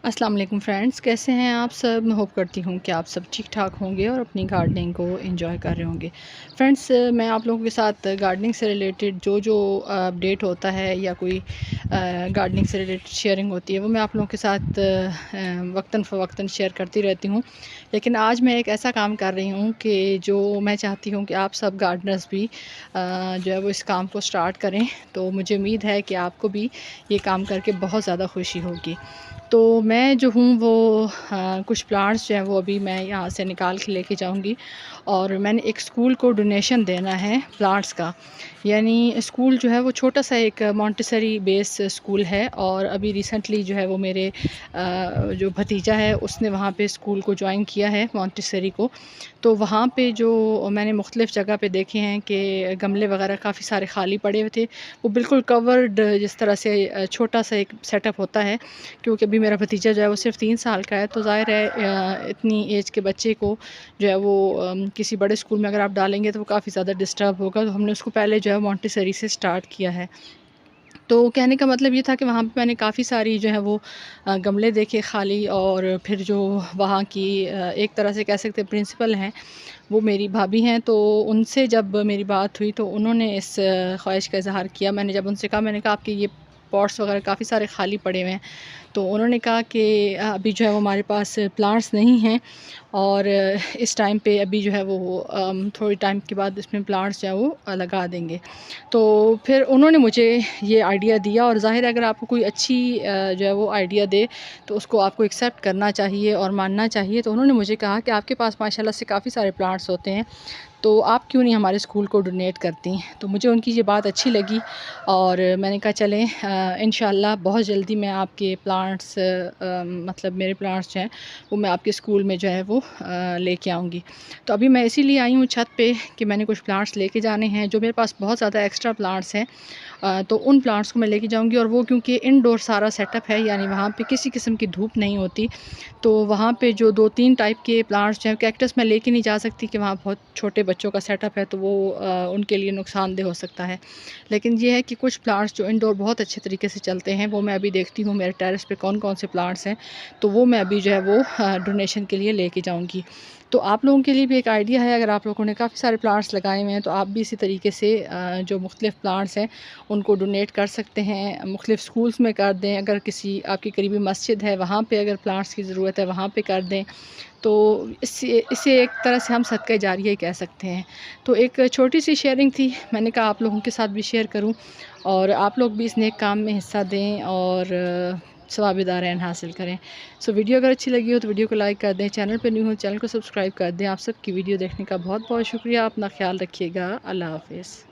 السلام علیکم فرینڈز، کیسے ہیں آپ سب؟ میں ہوپ کرتی ہوں کہ آپ سب ٹھیک ٹھاک ہوں گے اور اپنی گارڈننگ کو انجوائے کر رہے ہوں گے۔ فرینڈز، میں آپ لوگوں کے ساتھ گارڈننگ سے ریلیٹڈ جو اپڈیٹ ہوتا ہے یا کوئی گارڈننگ سے ریلیٹڈ شیئرنگ ہوتی ہے وہ میں آپ لوگوں کے ساتھ وقتاً فوقتاً شیئر کرتی رہتی ہوں، لیکن آج میں ایک ایسا کام کر رہی ہوں کہ جو میں چاہتی ہوں کہ آپ سب گارڈنرز بھی جو ہے وہ اس کام کو سٹارٹ کریں۔ تو مجھے امید ہے کہ آپ کو بھی یہ کام کر کے بہت زیادہ خوشی ہوگی۔ تو میں جو ہوں وہ کچھ پلانٹس جو ہیں وہ ابھی میں یہاں سے نکال کے لے کے جاؤں گی، اور میں نے ایک اسکول کو ڈونیشن دینا ہے پلانٹس کا۔ یعنی اسکول جو ہے وہ چھوٹا سا ایک مونٹیسری بیس اسکول ہے، اور ابھی ریسنٹلی جو ہے وہ میرے جو بھتیجا ہے اس نے وہاں پہ اسکول کو جوائن کیا ہے مونٹیسری کو۔ تو وہاں پہ جو میں نے مختلف جگہ پہ دیکھے ہیں کہ گملے وغیرہ کافی سارے خالی پڑے ہوئے تھے، وہ بالکل کورڈ جس طرح سے چھوٹا سا ایک سیٹ اپ ہوتا ہے، کیونکہ ابھی میرا بھتیجا جو ہے وہ صرف 3 سال کا ہے، تو ظاہر ہے اتنی ایج کے بچے کو جو ہے وہ کسی بڑے اسکول میں اگر آپ ڈالیں گے تو وہ کافی زیادہ ڈسٹرب ہوگا، تو ہم نے اس کو پہلے جو ہے مونٹیسری سے سٹارٹ کیا ہے۔ تو کہنے کا مطلب یہ تھا کہ وہاں پہ میں نے کافی ساری جو ہے وہ گملے دیکھے خالی، اور پھر جو وہاں کی ایک طرح سے کہہ سکتے پرنسپل ہیں، وہ میری بھابھی ہیں، تو ان سے جب میری بات ہوئی تو انہوں نے اس خواہش کا اظہار کیا۔ میں نے جب ان سے کہا، میں نے کہا آپ کے یہ پاٹس وغیرہ کافی سارے خالی پڑے ہوئے ہیں، تو انہوں نے کہا کہ ابھی جو ہے وہ ہمارے پاس پلانٹس نہیں ہیں، اور اس ٹائم پہ ابھی جو ہے وہ تھوڑی ٹائم کے بعد اس میں پلانٹس جو ہے وہ لگا دیں گے۔ تو پھر انہوں نے مجھے یہ آئیڈیا دیا، اور ظاہر ہے اگر آپ کو کوئی اچھی جو ہے وہ آئیڈیا دے تو اس کو آپ کو ایکسیپٹ کرنا چاہیے اور ماننا چاہیے۔ تو انہوں نے مجھے کہا کہ آپ کے پاس ماشاءاللہ سے کافی سارے پلانٹس ہوتے ہیں، تو آپ کیوں نہیں ہمارے اسکول کو ڈونیٹ کرتی؟ تو مجھے ان کی یہ بات اچھی لگی، اور میں نے کہا چلیں انشاءاللہ بہت جلدی میں آپ کے پلانٹس مطلب میرے پلانٹس جو ہیں وہ میں آپ کے اسکول میں جو ہے وہ لے کے آؤں گی۔ تو ابھی میں اسی لیے آئی ہوں چھت پہ کہ میں نے کچھ پلانٹس لے کے جانے ہیں، جو میرے پاس بہت زیادہ ایکسٹرا پلانٹس ہیں، تو ان پلانٹس کو میں لے کے جاؤں گی، اور وہ کیونکہ انڈور سارا سیٹ اپ ہے، یعنی وہاں پہ کسی قسم کی دھوپ نہیں ہوتی، تو وہاں پہ جو 2-3 ٹائپ کے پلانٹس جو ہیں، کیکٹس میں لے کے نہیں جا سکتی کہ وہاں بہت چھوٹے بچوں کا سیٹ اپ ہے تو وہ ان کے لیے نقصان دہ ہو سکتا ہے، لیکن یہ ہے کہ کچھ پلانٹس جو انڈور بہت اچھے طریقے سے چلتے ہیں وہ میں ابھی دیکھتی ہوں میرے ٹیرس پہ کون کون سے پلانٹس ہیں، تو وہ میں ابھی جو ہے وہ ڈونیشن کے لیے لے کے جاؤں گی۔ تو آپ لوگوں کے لیے بھی ایک آئیڈیا ہے، اگر آپ لوگوں نے کافی سارے پلانٹس لگائے ہوئے ہیں تو آپ بھی اسی طریقے سے جو مختلف پلانٹس ہیں ان کو ڈونیٹ کر سکتے ہیں، مختلف اسکولس میں کر دیں، اگر کسی آپ کی قریبی مسجد ہے وہاں پہ اگر پلانٹس کی ضرورت ہے وہاں پہ کر دیں، تو اسے ایک طرح سے ہم صدقہ جاریہ ہی کہہ سکتے ہیں۔ تو ایک چھوٹی سی شیئرنگ تھی، میں نے کہا آپ لوگوں کے ساتھ بھی شیئر کروں، اور آپ لوگ بھی اس نیک کام میں حصہ دیں اور ثواب دارین حاصل کریں۔ سو ویڈیو اگر اچھی لگی ہو تو ویڈیو کو لائک کر دیں، چینل پہ نیو ہو چینل کو سبسکرائب کر دیں۔ آپ سب کی ویڈیو دیکھنے کا بہت بہت شکریہ، اپنا خیال رکھیے گا، اللہ حافظ۔